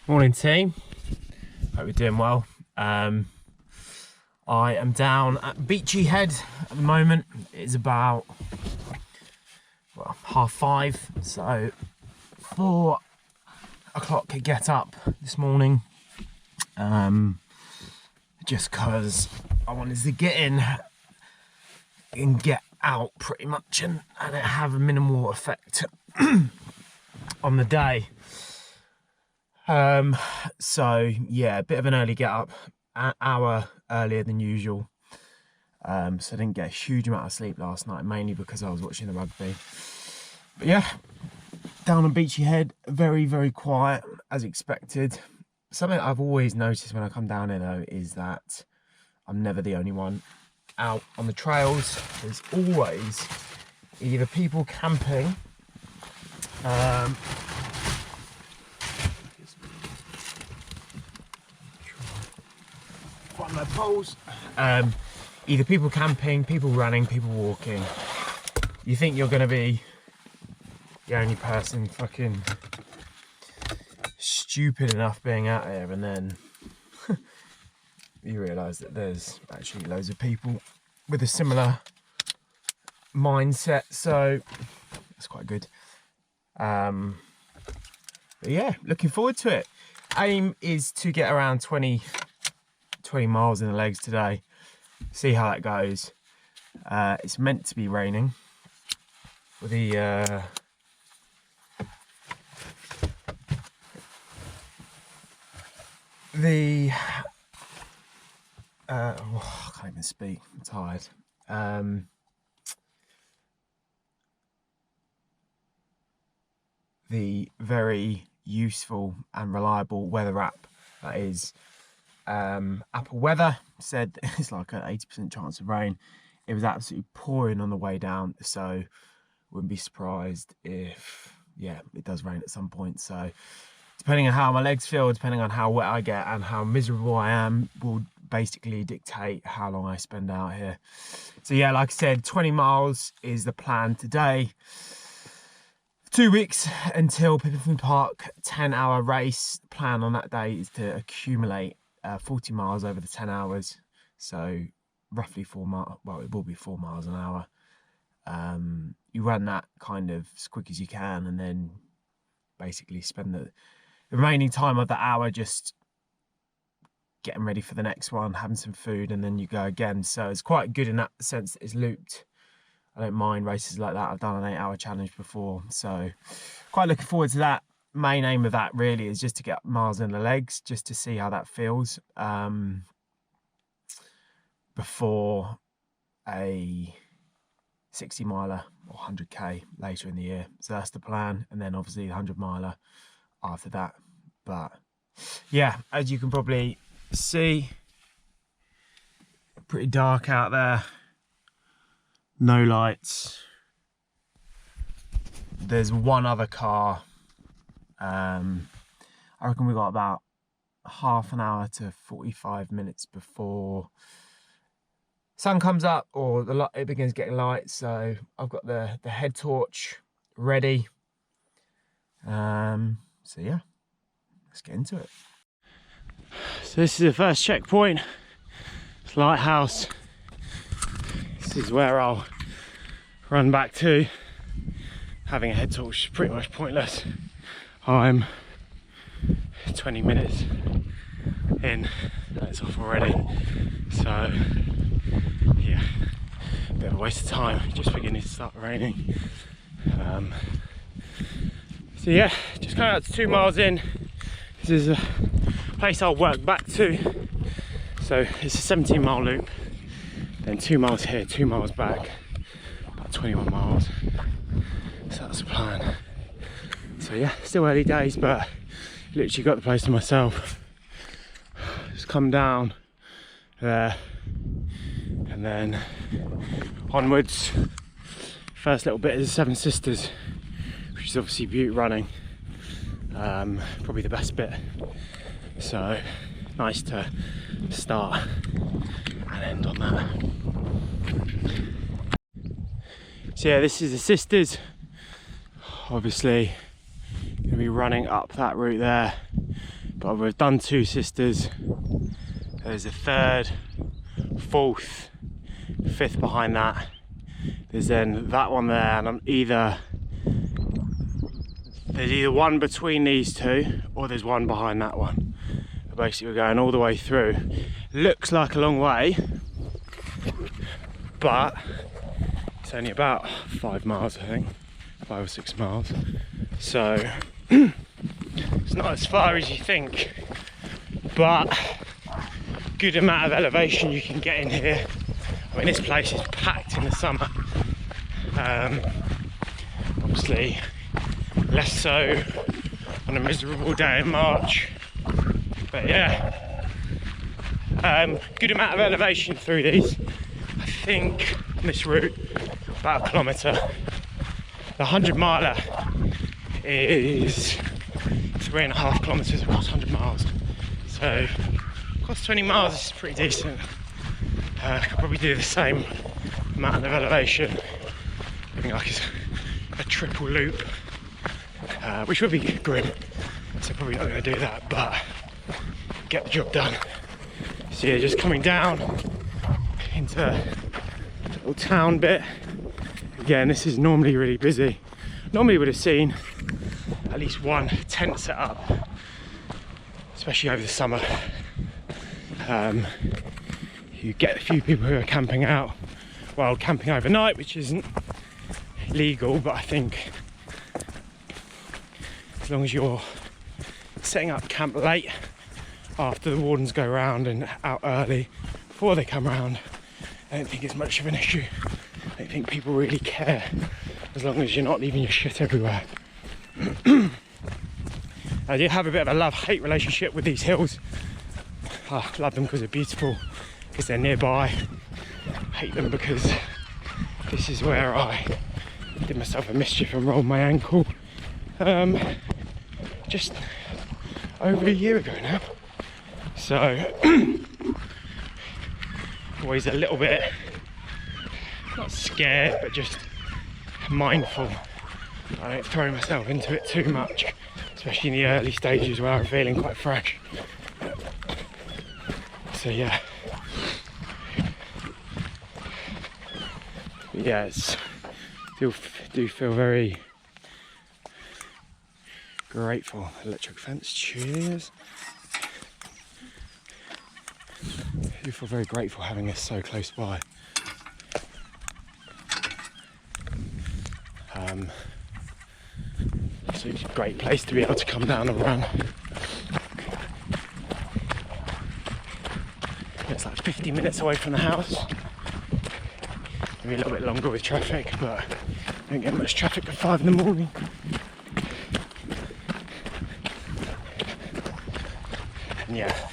Morning team, hope you're doing well. I am down at Beachy Head at the moment. It's about 5:30, so 4 o'clock to get up this morning, just because I wanted to get in and get out pretty much and have a minimal effect on the day. So yeah, a bit of an early get up, an hour earlier than usual. So I didn't get a huge amount of sleep last night, mainly because I was watching the rugby. But yeah, down on Beachy Head, very, very quiet as expected. Something I've always noticed when I come down here though is that I'm never the only one out on the trails. There's always either people camping, find my poles. Either people camping, people running, people walking. You think you're gonna be the only person fucking stupid enough being out here, and then you realise that there's actually loads of people with a similar mindset, so that's quite good. But yeah, looking forward to it. Aim is to get around 20 miles in the legs today. See how that goes. It's meant to be raining. With the I can't even speak, I'm tired. The very useful and reliable weather app that is Apple Weather said it's like an 80% chance of rain. It was absolutely pouring on the way down, so wouldn't be surprised if, yeah, it does rain at some point. So depending on how my legs feel, depending on how wet I get and how miserable I am, will basically dictate how long I spend out here. So yeah, like I said, 20 miles is the plan today. 2 weeks until Pippin Park 10-hour race. The plan on that day is to accumulate 40 miles over the 10 hours. So roughly 4 miles, well, it will be 4 miles an hour. You run that kind of as quick as you can, and then basically spend the remaining time of the hour just getting ready for the next one, having some food, and then you go again. So it's quite good in that sense that it's looped. I don't mind races like that. I've done an 8-hour challenge before, so quite looking forward to that. Main aim of that really is just to get miles in the legs, just to see how that feels before a 60 miler or 100k later in the year. So that's the plan, and then obviously 100 miler after that. But yeah, as you can probably see, pretty dark out there, no lights. There's one other car. I reckon we got about half an hour to 45 minutes before sun comes up or it begins getting light. So I've got the head torch ready. So yeah, let's get into it. So this is the first checkpoint. It's Lighthouse. This is where I'll run back to. Having a head torch is pretty much pointless. I'm 20 minutes in, it's off already. So yeah, a bit of a waste of time, just beginning to start raining. So yeah, just coming out to 2 miles in. This is a place I'll work back to. So it's a 17-mile loop, then 2 miles here, 2 miles back, about 21 miles. So that's the plan. So yeah, still early days, but literally got the place to myself. Just come down there and then onwards. First little bit is the Seven Sisters, which is obviously beauty running. Probably the best bit. So nice to start and end on that. So yeah, this is the Sisters. Obviously gonna be running up that route there, but we've done 2 sisters. There's a 3rd, 4th, 5th behind that. There's then that one there, and there's either one between these 2 or there's one behind that one. But basically we're going all the way through. Looks like a long way, but it's only about 5 miles, I think, 5 or 6 miles. So it's not as far as you think, but good amount of elevation you can get in here. I mean, this place is packed in the summer. Obviously less so on a miserable day in March, but yeah, good amount of elevation through these. I think on this route about 1 kilometre. The 100 miler is 3.5 kilometres across 100 miles, so across 20 miles is pretty decent. I could probably do the same amount of elevation, I think like a triple loop, which would be grim, so probably not going to do that, but get the job done. So yeah, just coming down into the little town bit. Again, this is normally really busy. Normally would have seen at least one tent set up, especially over the summer. You get a few people who are camping out, well, camping overnight, which isn't legal, but I think as long as you're setting up camp late after the wardens go around and out early before they come around, I don't think it's much of an issue. I don't think people really care as long as you're not leaving your shit everywhere. I do have a bit of a love-hate relationship with these hills. I love them because they're beautiful, because they're nearby. I hate them because this is where I did myself a mischief and rolled my ankle just over a year ago now. So always a little bit, not scared, but just mindful. I don't throw myself into it too much, especially in the early stages where I'm feeling quite fresh. So yeah, it's do feel very grateful. Electric fence, cheers. I do feel very grateful having this so close by. So it's a great place to be able to come down and run. It's like 50 minutes away from the house. Maybe a little bit longer with traffic, but I don't get much traffic at 5 in the morning. And yeah,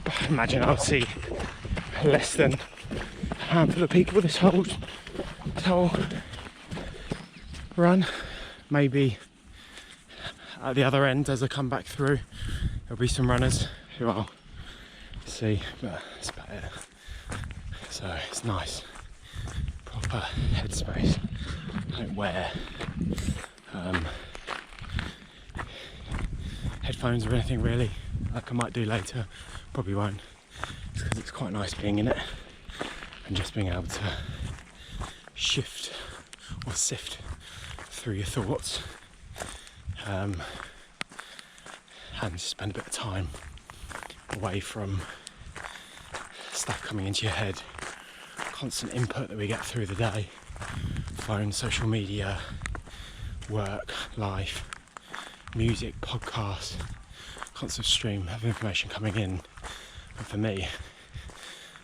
I imagine I'll see less than a handful of people this whole run. Maybe at the other end as I come back through there'll be some runners who I'll see, but that's about it. So it's nice, proper headspace. I don't wear headphones or anything really, like I might do later, probably won't, because it's quite nice being in it and just being able to shift or sift through your thoughts and spend a bit of time away from stuff coming into your head, constant input that we get through the day, phone, social media, work, life, music, podcasts, constant stream of information coming in. And for me,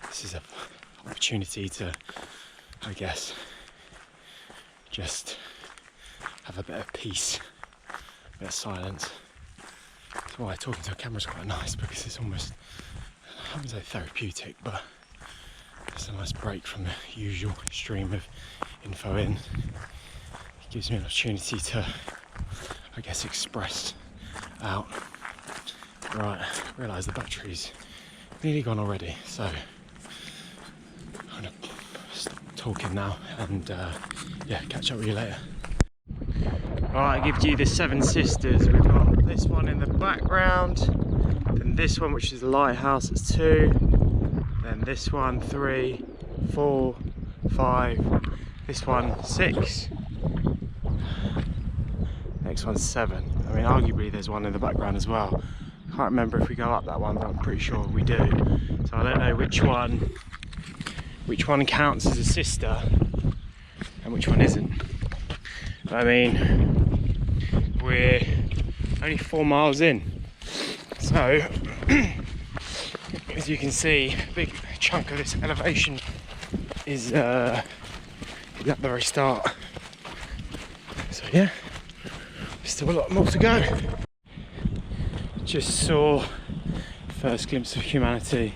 this is an opportunity to, I guess, just have a bit of peace, a bit of silence. That's why talking to a camera is quite nice, because it's almost, I wouldn't say therapeutic, but it's a nice break from the usual stream of info in. It gives me an opportunity to, I guess, express out. Right, I realise the battery's nearly gone already, so I'm going to stop talking now and yeah, catch up with you later. Alright, I give you the Seven Sisters. We've got this one in the background, then this one, which is the lighthouse, that's 2, then this one 3, 4, 5, this one 6, next one's 7. I mean, arguably there's one in the background as well. Can't remember if we go up that one, but I'm pretty sure we do. So I don't know which one counts as a sister and which one isn't. But I mean, we're only 4 miles in, so as you can see, a big chunk of this elevation is at the very start. So yeah, still a lot more to go. Just saw first glimpse of humanity.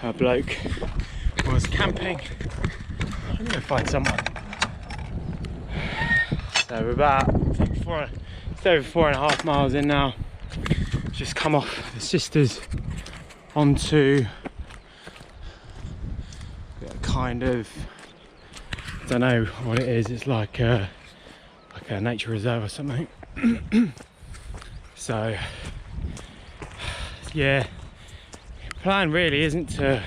A bloke was camping. I'm gonna find someone. So we're about just over 4.5 miles in now. Just come off the sisters onto a kind of, I don't know what it is. It's like a nature reserve or something. So yeah, plan really isn't to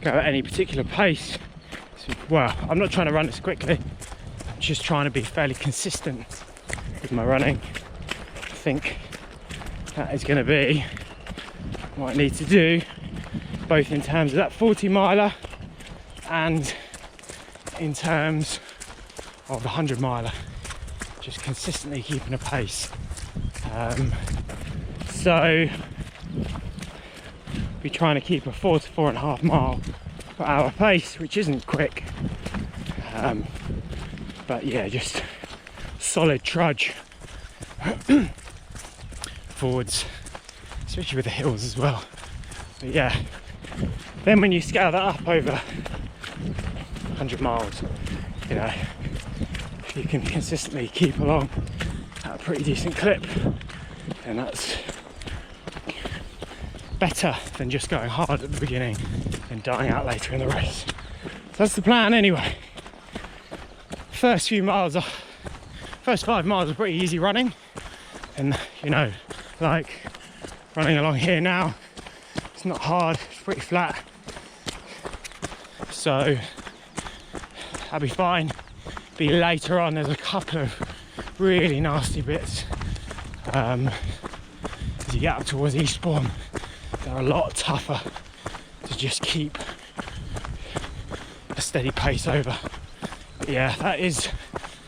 go at any particular pace. So, well, I'm not trying to run this quickly. I'm just trying to be fairly consistent with my running. I think that is going to be what I need to do, both in terms of that 40 miler and in terms of the 100 miler. Just consistently keeping a pace. So we're trying to keep a 4 to 4.5 mile per hour pace, which isn't quick, but yeah, just solid trudge forwards, especially with the hills as well. But yeah, then when you scale that up over 100 miles, you know, if you can consistently keep along at a pretty decent clip, then that's better than just going hard at the beginning and dying out later in the race. So that's the plan anyway. First 5 miles are pretty easy running, and you know, like running along here now, it's not hard, it's pretty flat, so I'll be fine. Be later on, there's a couple of really nasty bits as you get up towards Eastbourne. They're a lot tougher to just keep a steady pace over. But yeah, that is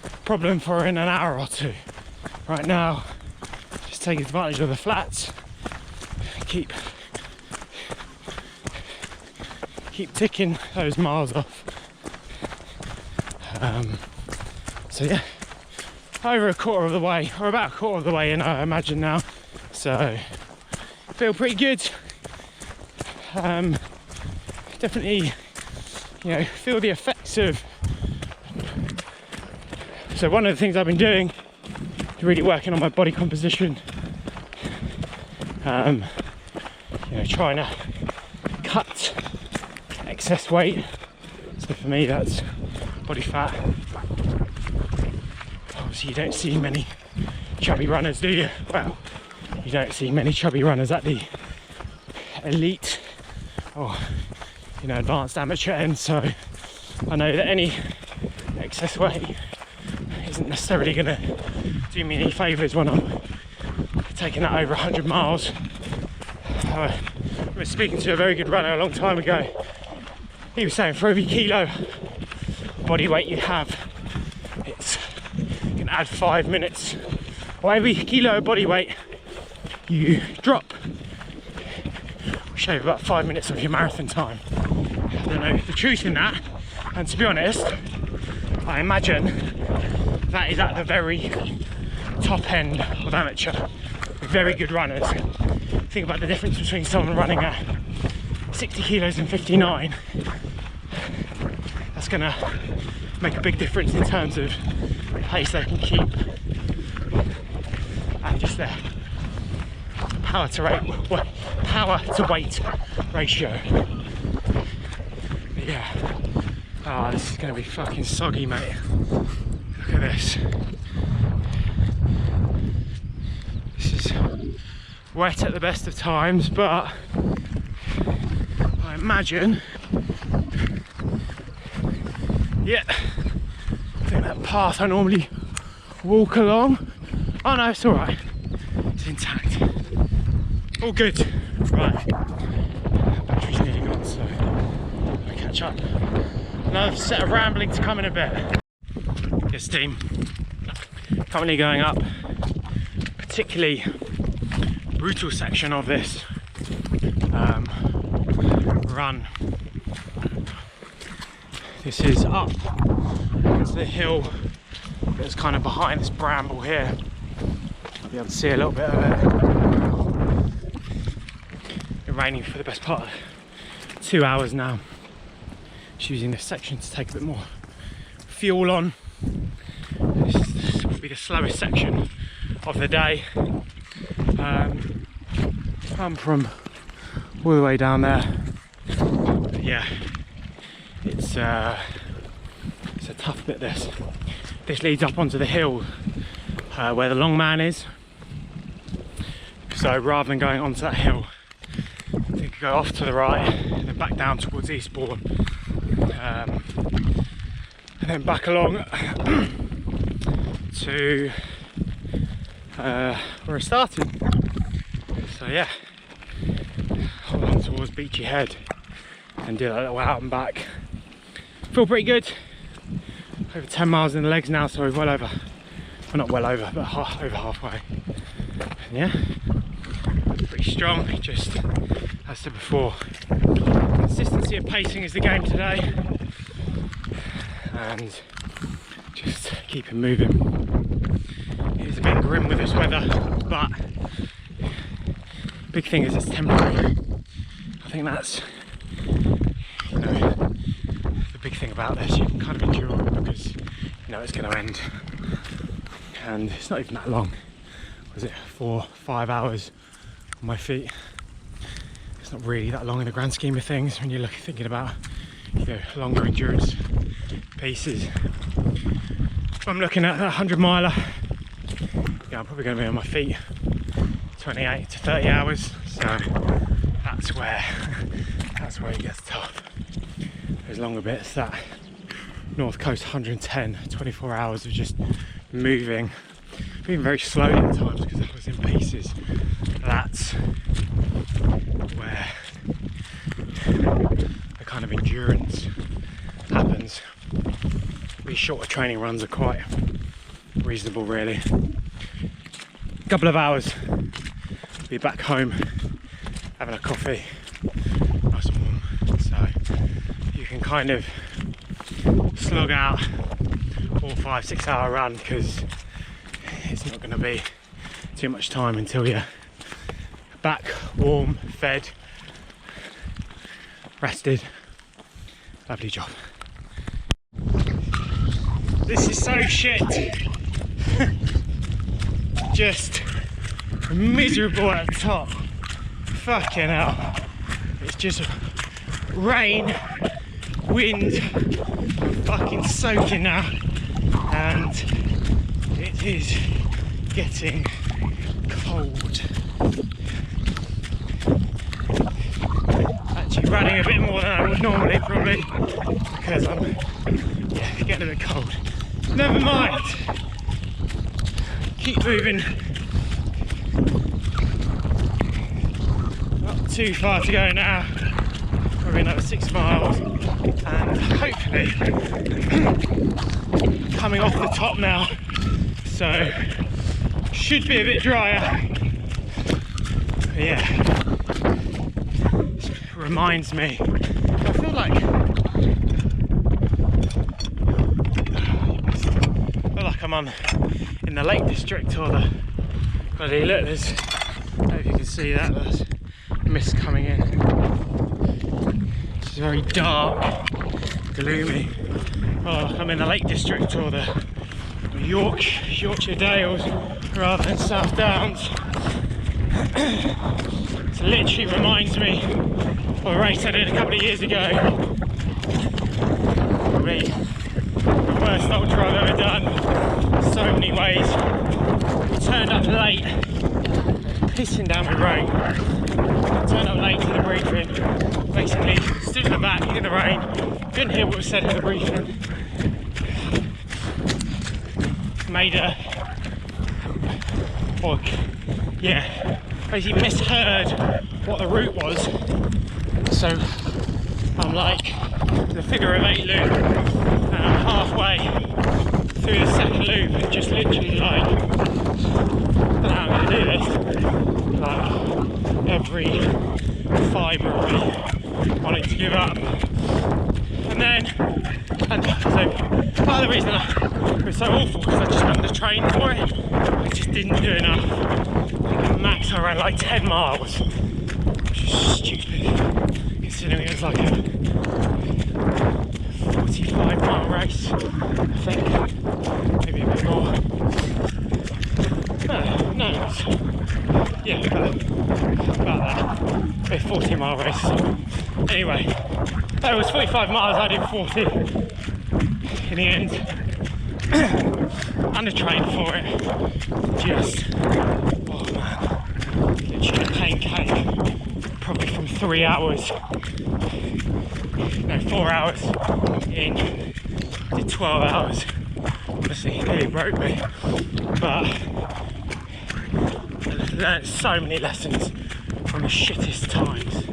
a problem for in an hour or two. Right now, just take advantage of the flats, keep ticking those miles off. So yeah, over a quarter of the way, or about a quarter of the way in, I imagine now. So feel pretty good. Definitely, you know, feel the effects of. So one of the things I've been doing is really working on my body composition. You know, trying to cut excess weight. So for me, that's body fat. Obviously, you don't see many chubby runners, do you? Well, you don't see many chubby runners at the elite or, you know, advanced amateur end. So I know that any excess weight isn't necessarily going to do me any favours when I'm taking that over 100 miles. I was speaking to a very good runner a long time ago. He was saying for every kilo body weight you have, you can add 5 minutes, or every kilo of body weight you drop, shave about 5 minutes of your marathon time. I don't know the truth in that, and to be honest, I imagine that is at the very top end of amateur. Very good runners. Think about the difference between someone running at 60 kilos and 59. That's gonna make a big difference in terms of the pace they can keep and just their power to weight ratio. But yeah, oh, this is gonna be fucking soggy, mate. Look at this. This is wet at the best of times, but I imagine, yeah, I think that path I normally walk along, oh no, it's all right, it's intact, all good. Right, battery's nearly gone, so I'll catch up. Another set of rambling to come in a bit. Good steam. Currently going up particularly brutal section of this run. This is up to the hill that's kind of behind this bramble here. I'll be able to see a little bit of it. It's been raining for the best part of 2 hours now. Just using this section to take a bit more fuel on. This will be the slowest section of the day. Come from all the way down there. But yeah, it's a tough bit. This leads up onto the hill where the long man is. So rather than going onto that hill, you could go off to the right and then back down towards Eastbourne, and then back along to where I started. So yeah, hold on towards Beachy Head and do that little out and back. Feel pretty good. Over 10 miles in the legs now, so we're well over, well not well over, but over halfway. And yeah, pretty strong. Just as I said before, consistency of pacing is the game today, and just keep it moving. It's a bit grim with this weather, but big thing is it's temporary. I think that's, you know, the big thing about this. You can kind of endure it because you know it's going to end, and it's not even that long. Was it 4 or 5 hours on my feet? It's not really that long in the grand scheme of things when you're thinking about, you know, longer endurance pieces. If I'm looking at a 100 miler, yeah, I'm probably going to be on my feet 28 to 30 hours. So that's where it gets tough. Those longer bits, that North Coast 110, 24 hours of just moving very slowly at times because I was in pieces. That's where the kind of endurance happens. These shorter training runs are quite reasonable, really. A couple of hours, be back home having a coffee, nice and warm. So you can kind of slog out 4, 5, 6 hour run because it's not going to be too much time until you're back, warm, fed, rested. Lovely job. This is so shit. Just miserable at the top. Fucking hell. It's just rain, wind. I'm fucking soaking now. And it is getting cold. Actually running a bit more than I would normally, probably, because I'm getting a bit cold. Never mind. Keep moving. Not too far to go now. Probably another 6 miles, and hopefully coming off the top now, so should be a bit drier. But yeah, this reminds me, I feel like I'm in the Lake District, or the bloody look, there's, I don't know if you can see that, there's mist coming in. It's very dark, gloomy. Oh, I'm in the Lake District, or the Yorkshire Dales rather than South Downs. It literally reminds me of a race I did a couple of years ago. Probably the worst ultra I've ever done, so many ways. We turned up late, pissing down with rain. I turned up late to the briefing. Basically, stood in the back in the rain, didn't hear what was said in the briefing. Basically misheard what the route was. So I'm like the figure of 8 loop, and I'm halfway through the second loop and just literally like, I don't know how I'm going to do this, like every fibre of me wanted to give up. And so part of the reason it was so awful because I just wanted to train for it, I just didn't do enough. I think at max I ran like 10 miles, which is stupid considering it was like a 45-mile race, I think, maybe a bit more. No, yeah, about that, a 40-mile race. Anyway, that was 45 miles, I did 40 in the end. Undertrained for it, just, oh man, literally a pain cake, probably from 3 hours, no 4 hours in, did 12 hours, obviously it nearly broke me, but I learned so many lessons from the shittest times.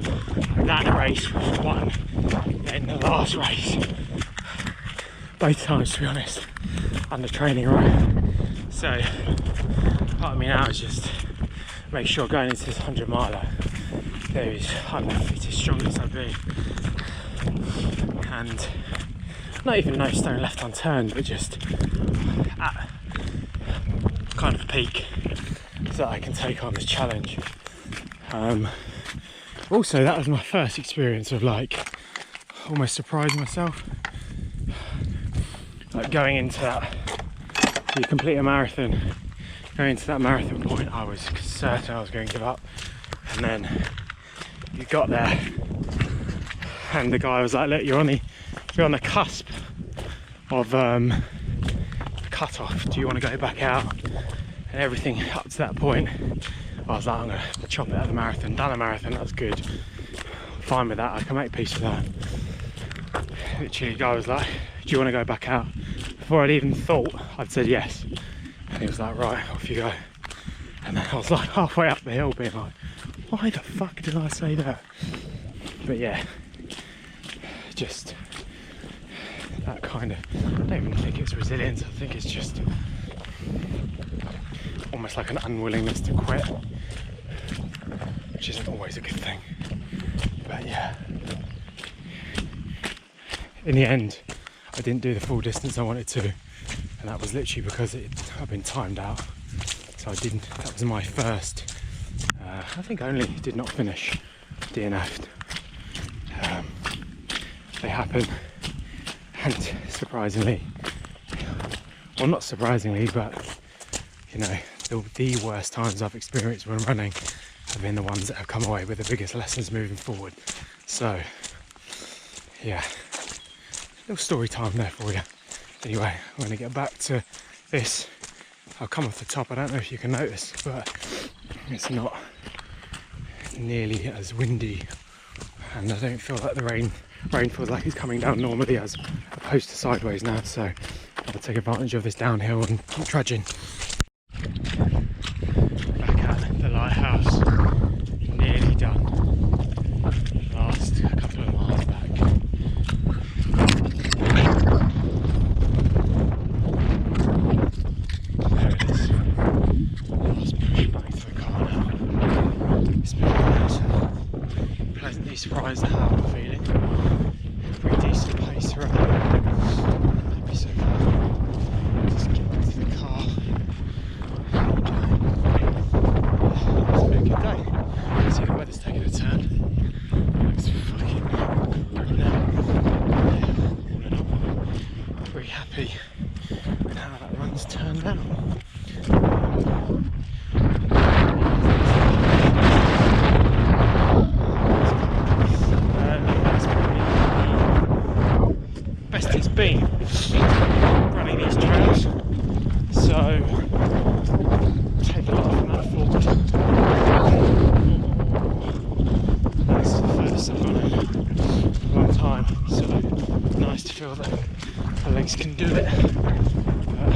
That race was one, then the last race, both times to be honest, under training, right? So part of me now is just make sure going into this 100 miler I'm the fittest, strongest I've been, and not even no stone left unturned, but just at kind of peak so that I can take on this challenge. Also, that was my first experience of like almost surprising myself, like going into that, you complete a marathon, going into that marathon point I was certain I was going to give up, and then you got there and the guy was like, look, you're on the cusp of cut off, do you want to go back out? And everything up to that point I was like, I'm going to chop it at the marathon. Done a marathon, that's good, fine with that, I can make peace with that. Literally the guy was like, do you want to go back out? Before I'd even thought, I'd said yes, and he was like, right, off you go. And then I was like halfway up the hill being like, why the fuck did I say that? But yeah, just that kind of, I don't even think it's resilience, I think it's just almost like an unwillingness to quit, which isn't always a good thing. But yeah, in the end I didn't do the full distance I wanted to, and that was literally because I've been timed out, so I didn't, that was my first, I think only did not finish DNF'd. They happen, and surprisingly, well not surprisingly, but you know, the worst times I've experienced when running have been the ones that have come away with the biggest lessons moving forward. So yeah, little story time there for you. Anyway, I'm going to get back to this. I'll come off the top, I don't know if you can notice, but it's not nearly as windy, and I don't feel like the rain feels like it's coming down normally as opposed to sideways now, so I'll take advantage of this downhill and keep trudging. Back at the lighthouse, nearly done. Last couple of miles back. There it is. Last push back to the car now. It's been nice. Pleasantly surprised at how I'm feeling. Pretty decent pace throughout. Happy so far. Just get back to the car. It's been a good day. See, the weather's taking a turn. Looks fucking good now. All in all, pretty happy with how that run's turned out. That's probably now, so nice to feel that my legs can do it. But